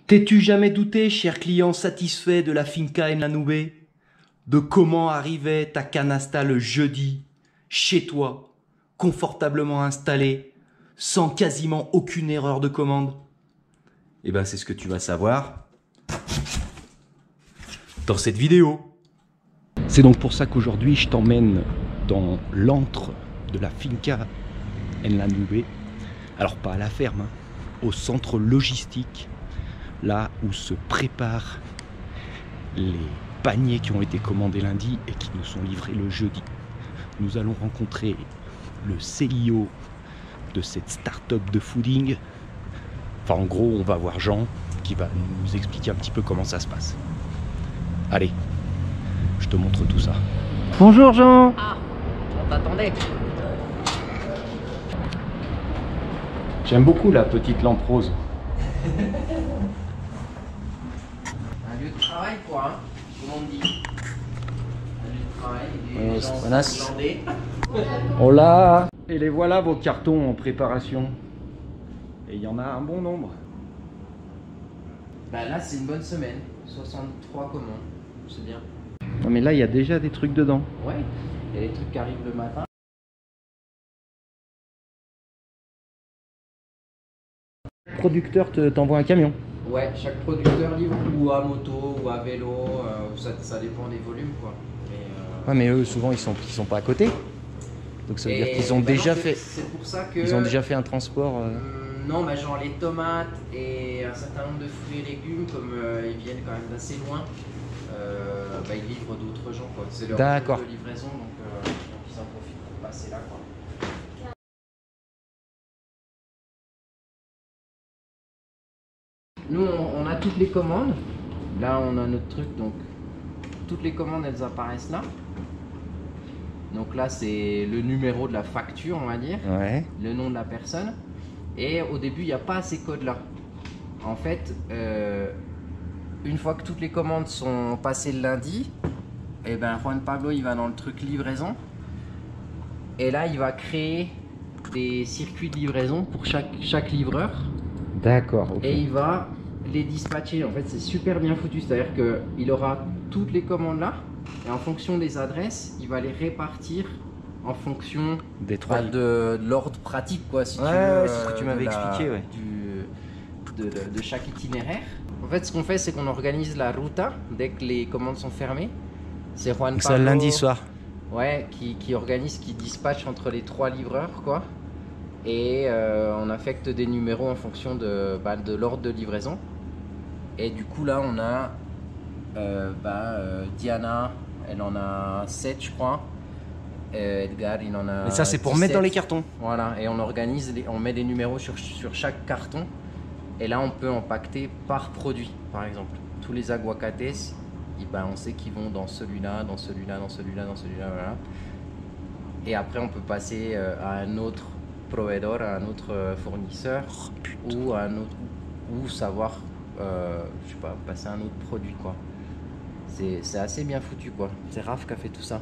T'es-tu jamais douté, cher client satisfait de la finca en la Nube, de comment arrivait ta canasta le jeudi, chez toi, confortablement installé, sans quasiment aucune erreur de commande? Eh ben, c'est ce que tu vas savoir dans cette vidéo. C'est donc pour ça qu'aujourd'hui, je t'emmène dans l'antre de la finca en la Nube. Alors, pas à la ferme, hein, au centre logistique, là où se préparent les paniers qui ont été commandés lundi et qui nous sont livrés le jeudi. Nous allons rencontrer le CIO de cette start-up de fooding. Enfin, en gros, on va voir Jean qui va nous expliquer un petit peu comment ça se passe. Allez, je te montre tout ça. Bonjour Jean. Ah, on t'attendait. J'aime beaucoup la petite lampe rose. Un lieu de travail quoi, hein, comme on dit. Un lieu de travail, des gens buenas. hollandais. Hola. Et les voilà vos cartons en préparation. Et il y en a un bon nombre. Bah là c'est une bonne semaine, 63 commandes, c'est bien. Non mais là il y a déjà des trucs dedans. Ouais, il y a des trucs qui arrivent le matin. Le producteur t'envoie un camion. Ouais, chaque producteur livre ou à moto ou à vélo, ça dépend des volumes quoi. Mais, Ouais mais eux souvent ils sont pas à côté. Donc ça veut dire qu'ils ont déjà fait. C'est pour ça que. Ils ont déjà fait un transport. Non, bah genre les tomates et un certain nombre de fruits et légumes, comme ils viennent quand même d'assez loin, bah, ils livrent d'autres gens quoi. C'est leur D'accord. jour de livraison, donc ils en profitent pour passer là quoi. Nous on a toutes les commandes. Là on a notre truc, donc toutes les commandes elles apparaissent là. Donc là c'est le numéro de la facture on va dire, Ouais. le nom de la personne. Et au début, il n'y a pas ces codes-là. En fait, une fois que toutes les commandes sont passées le lundi, et ben Juan Pablo il va dans le truc livraison. Et là, il va créer des circuits de livraison pour chaque livreur. D'accord. Okay. Et il va les dispatcher. En fait, c'est super bien foutu. C'est-à-dire qu'il aura toutes les commandes là. Et en fonction des adresses, il va les répartir en fonction des trois de l'ordre pratique quoi, si tu veux, c'est ce que tu m'avais expliqué, ouais. de chaque itinéraire. En fait, ce qu'on fait, c'est qu'on organise la ruta dès que les commandes sont fermées. C'est Juan Pablo, ça le lundi soir. Ouais, qui organise, qui dispatche entre les trois livreurs quoi. Et on affecte des numéros en fonction de l'ordre de livraison. Et du coup là, on a Diana, elle en a 7 je crois. Edgar il en a. Et ça c'est pour 17. mettre dans les cartons. Voilà, et on organise, on met des numéros sur chaque carton. Et là on peut empaqueter par produit, par exemple. Tous les aguacates, on sait qu'ils vont dans celui-là, dans celui-là, dans celui-là, dans celui-là, voilà. Et après on peut passer à un autre proveedor, à un autre fournisseur, ou à un autre, ou savoir, je sais pas, passer à un autre produit quoi. C'est assez bien foutu quoi. C'est Raph qui a fait tout ça.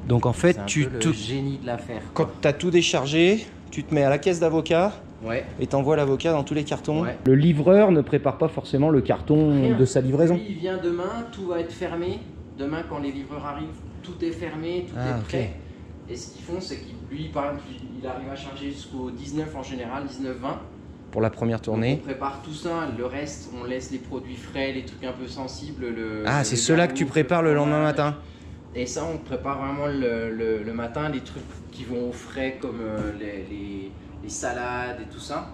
Donc en fait, tu te génie de l'affaire. Quand tu as tout déchargé, tu te mets à la caisse d'avocat. Ouais. Et t'envoies l'avocat dans tous les cartons. Ouais. Le livreur ne prépare pas forcément le carton Rien. de sa livraison. Lui, il vient demain, tout va être fermé. Demain, quand les livreurs arrivent, tout est fermé, tout est prêt. Okay. Et ce qu'ils font, c'est qu'il par exemple, il arrive à charger jusqu'au 19 en général, 19-20. Pour la première tournée. Donc on prépare tout ça, le reste, on laisse les produits frais, les trucs un peu sensibles. C'est ceux-là que tu prépares le lendemain matin. Et ça, on prépare vraiment le matin, les trucs qui vont au frais, comme les salades et tout ça.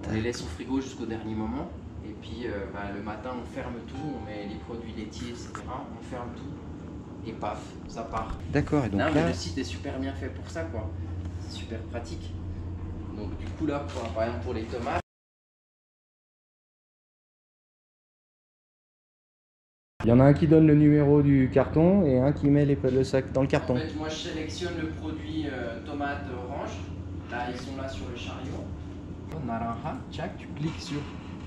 On les laisse au frigo jusqu'au dernier moment. Et puis le matin, on ferme tout, on met les produits laitiers, etc. On ferme tout et paf, ça part. D'accord, et donc là, le site est super bien fait pour ça, quoi. C'est super pratique. Donc du coup là, par exemple pour les tomates, il y en a un qui donne le numéro du carton et un qui met le sac dans le carton. En fait, moi je sélectionne le produit tomate orange. Là, ils sont là sur le chariot. Naranja, tchac, tu cliques sur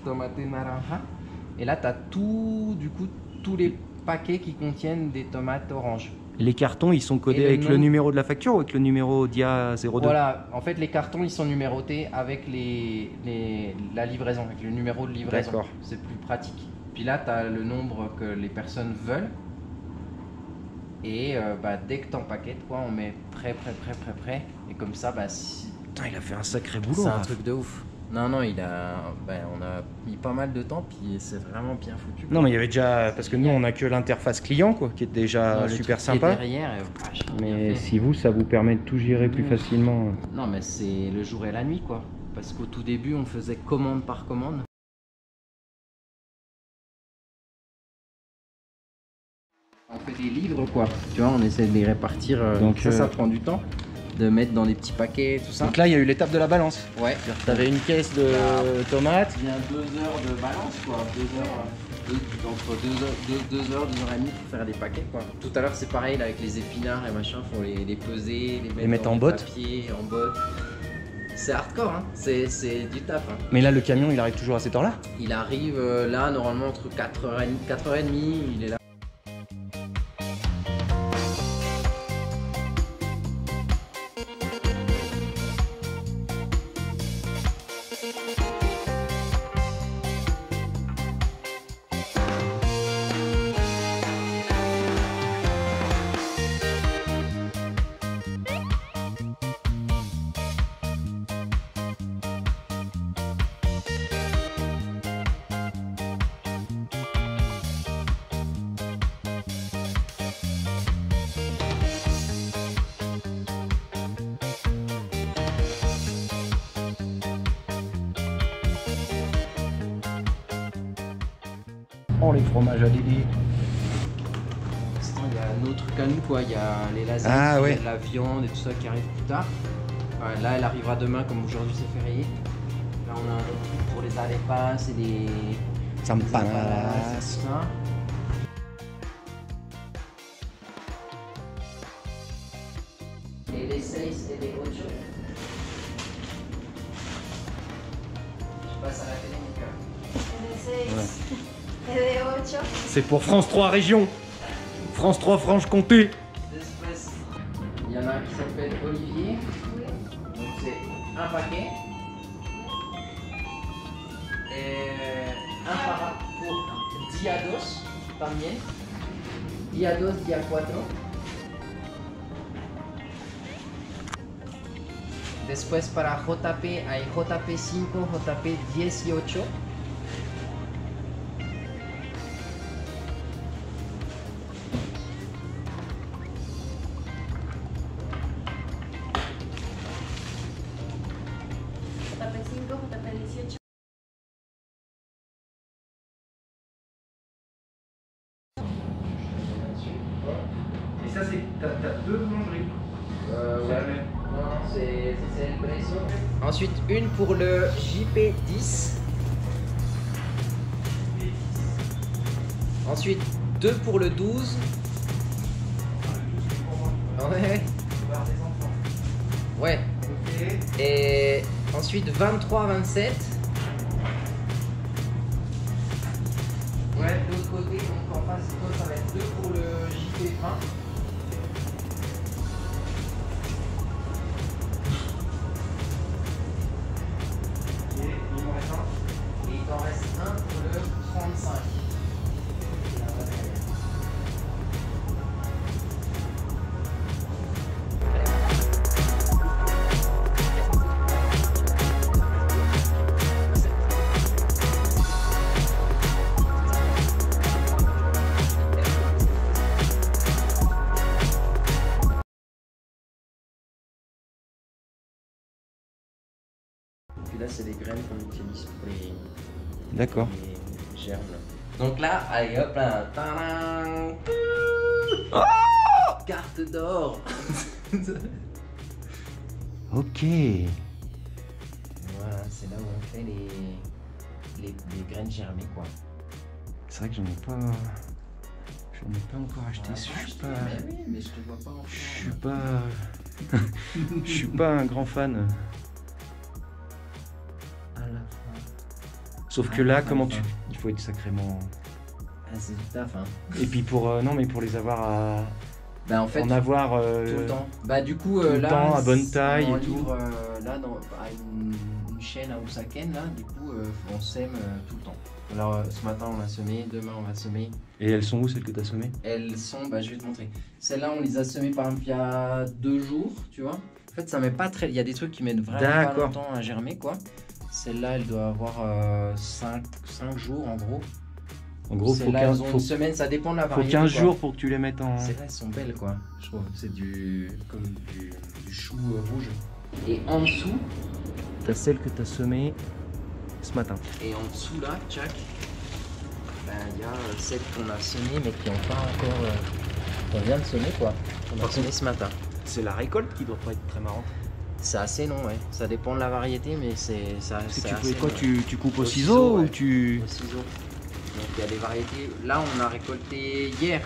tomate naranja. Et là, tu as tout, du coup, tous les paquets qui contiennent des tomates oranges. Les cartons, ils sont codés Et le avec le nom- numéro de la facture ou avec le numéro DIA 02? Voilà, en fait les cartons ils sont numérotés avec la livraison, avec le numéro de livraison. D'accord. C'est plus pratique. Puis là tu as le nombre que les personnes veulent. Et dès que t'empaquettes quoi, on met prêt. Et comme ça, si... Putain, il a fait un sacré boulot. C'est un Raph. truc de ouf. Non, on a mis pas mal de temps, puis c'est vraiment bien foutu. Non, mais il y avait déjà. Parce que nous, on a que l'interface client, quoi, qui est déjà Le super truc qui est sympa. derrière est vachement bien Mais fait. si vous, ça vous permet de tout gérer plus facilement. Non, mais c'est le jour et la nuit, quoi. Parce qu'au tout début, on faisait commande par commande. On fait des livres, quoi. Tu vois, on essaie de les répartir. Donc, ça prend du temps. De mettre dans des petits paquets, tout ça. Donc là, il y a eu l'étape de la balance. Ouais. T'avais une caisse de tomates. Il y a 2 heures de balance, quoi. 2 heures, entre 2 heures, 2 heures et demie pour faire des paquets, quoi. Tout à l'heure, c'est pareil là, avec les épinards et machin. Faut les peser, les mettre dans en du botte. papier, en botte. C'est hardcore, hein. C'est du taf. Hein. Mais là, le camion, il arrive toujours à cette heure-là. Il arrive là, normalement, entre 4h30, 4h30, il est là. Oh, les fromages à Dédé. Il y a un autre à nous, quoi. Il y a les lasagnes, Ah, ouais. il y a de la viande et tout ça qui arrive plus tard. Là, elle arrivera demain, comme aujourd'hui c'est férié. Là, on a un autre truc pour les arepas et les Empanadas. tout ça. Et les 6 et les 8. Je passe à la télé, Mika. De 6 et de 8. C'est pour France 3 Région. France 3 Franche-Comté. Después, il y en a un qui s'appelle Olivier. Donc c'est un paquet. Et un pour día 2 también. Día 2, día 4. Después para JP hay JP 5, JP 18. JP5, JP18. Et ça, c'est. T'as deux boulangeries. Ouais. Non, c'est le precio. Ensuite, une pour le JP10. Ensuite, deux pour le 12. Ouais. Ouais. Et ensuite 23, 27. Ouais, de l'autre côté, donc en face, ça va être 2 pour le JP20. Et il t'en reste un pour le 35. Puis là, c'est des graines qu'on utilise pour D'accord. les germes. Donc là, allez hop là. Tadam. Carte d'or. Ok. Voilà, c'est là où on fait les graines germées, quoi. C'est vrai que j'en ai pas. J'en ai pas encore acheté. Je suis pas. Mais oui, mais je te vois pas en Je suis pas. Je suis pas un grand fan. à la fin. Sauf que là, comment tu. Il faut être sacrément. Ah, c'est du taf, hein. Et puis pour. Non, mais pour les avoir Bah en fait, en avoir tout le temps. Bah du coup, tout le là, temps, à bonne taille on et tout. livre, là, à une chaîne à Usaken, là, du coup, on sème tout le temps. Alors, ce matin, on a semé, demain, on va semer. Et elles sont où celles que tu as semées? Elles sont, bah je vais te montrer. Celles-là, on les a semées par exemple il y a 2 jours, tu vois. En fait, ça met pas très. Il y a des trucs qui mettent vraiment pas longtemps à germer, quoi. Celle-là, elle doit avoir 5 jours en gros. En gros, faut Celles-là, elles ont une semaine, ça dépend de la faut variété. 15 quoi. jours pour que tu les mettes en. C'est vrai, elles sont belles, quoi. Je trouve. C'est comme du chou rouge. Et en dessous, T'as celle que tu as semée ce matin. et en dessous là, tchac, ben, il y a celles qu'on a semées mais qui n'ont pas encore. On vient de semer, quoi. On a semé ce matin. C'est la récolte qui doit pas être très marrante. C'est assez long, ouais. Ça dépend de la variété, mais c'est ça. Parce que c'est tu assez fais quoi? long. Tu coupes au Au ciseau ciseau, ou ouais. tu. Au ciseau. Donc il y a des variétés. Là, on a récolté hier.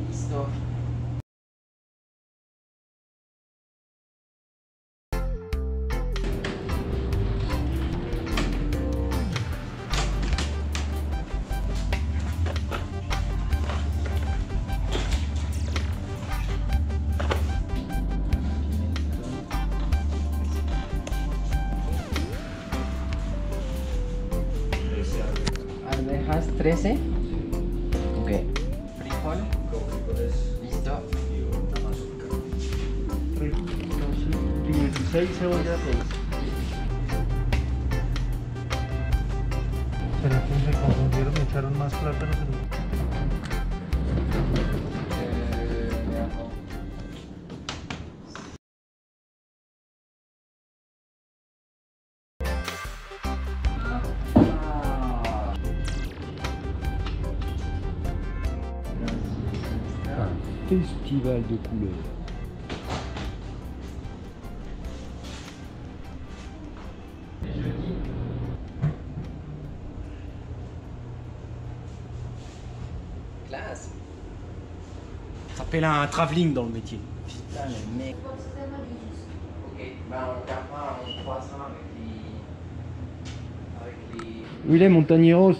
Listo. Arvejas 13. Ok. Frijol. Listo. 16 cebollas. ¿Será que se confundieron? Me echaron más plátanos en Festival de couleurs. Classe. Ça s'appelle un travelling dans le métier. Putain, le mec. Ok, bah on regardera, on croisera avec les. Où il est, Montañeros?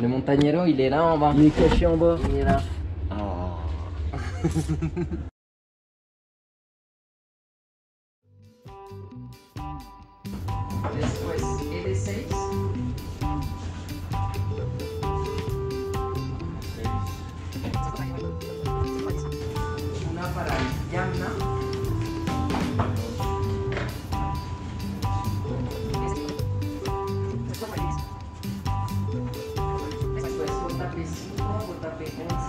Le montagnero, il est là en bas. Il est caché en bas. Il est là. Ah. Después, L6. Una para el Yamna. Después, JP5, JP11.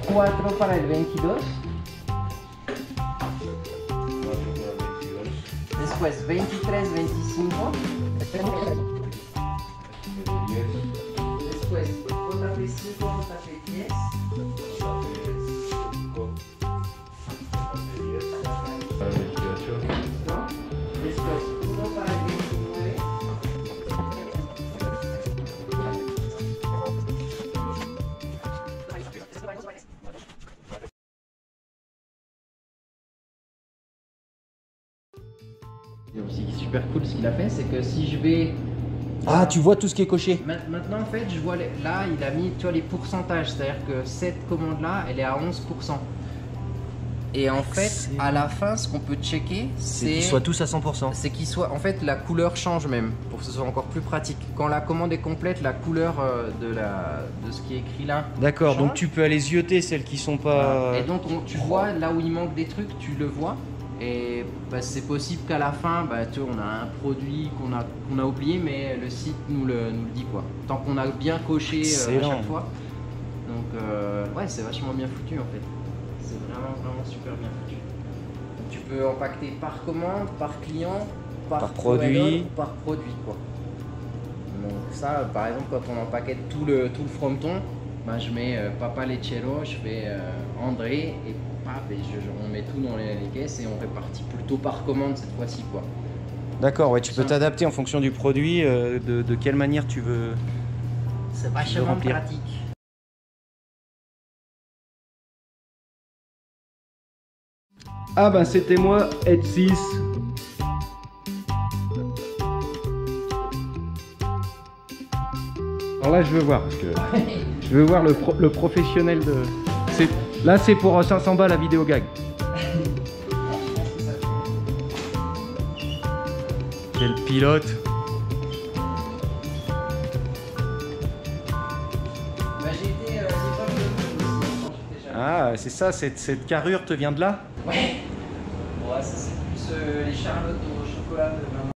Cuatro para el 22. Después 23, 25. Después JP5, JP10. ¿No? Después uno para el 29. Et aussi super cool ce qu'il a fait, c'est que si je vais Ah, tu vois tout ce qui est coché. Maintenant, en fait, je vois là, il a mis, tu vois, les pourcentages. C'est-à-dire que cette commande-là, elle est à 11%. Et en fait, à la fin, ce qu'on peut checker, c'est qu'ils soient tous à 100%. C'est qu'ils soient. En fait, la couleur change même, pour que ce soit encore plus pratique. Quand la commande est complète, la couleur de ce qui est écrit là. D'accord, change. donc tu peux aller zioter celles qui sont pas. Et donc, tu vois là où il manque des trucs, tu le vois. Et bah, c'est possible qu'à la fin, bah, tu vois, on a un produit qu'on a oublié, mais le site nous le dit quoi. Tant qu'on a bien coché à chaque fois. Donc, ouais, c'est vachement bien foutu en fait. C'est vraiment super bien foutu. Donc, tu peux empaqueter par commande, par client, par produit. Par produit quoi. Donc ça, par exemple, quand on empaquette tout le fronton, bah, je mets Papa Lechero, je fais André et paf, et on met tout dans les caisses et on répartit plutôt par commande cette fois-ci quoi. D'accord, ouais, tu peux t'adapter en fonction du produit, de quelle manière tu veux. C'est vachement pratique. Ah ben c'était moi, Ed 6. Alors là je veux voir, parce que je veux voir le professionnel de... Là c'est pour 500 balles la vidéo gag. Quel pilote. Bah, j'ai été école de aussi quand j'étais jeune. Ah c'est ça, cette carrure te vient de là? Ouais. Ouais, ça c'est plus les charlottes au chocolat de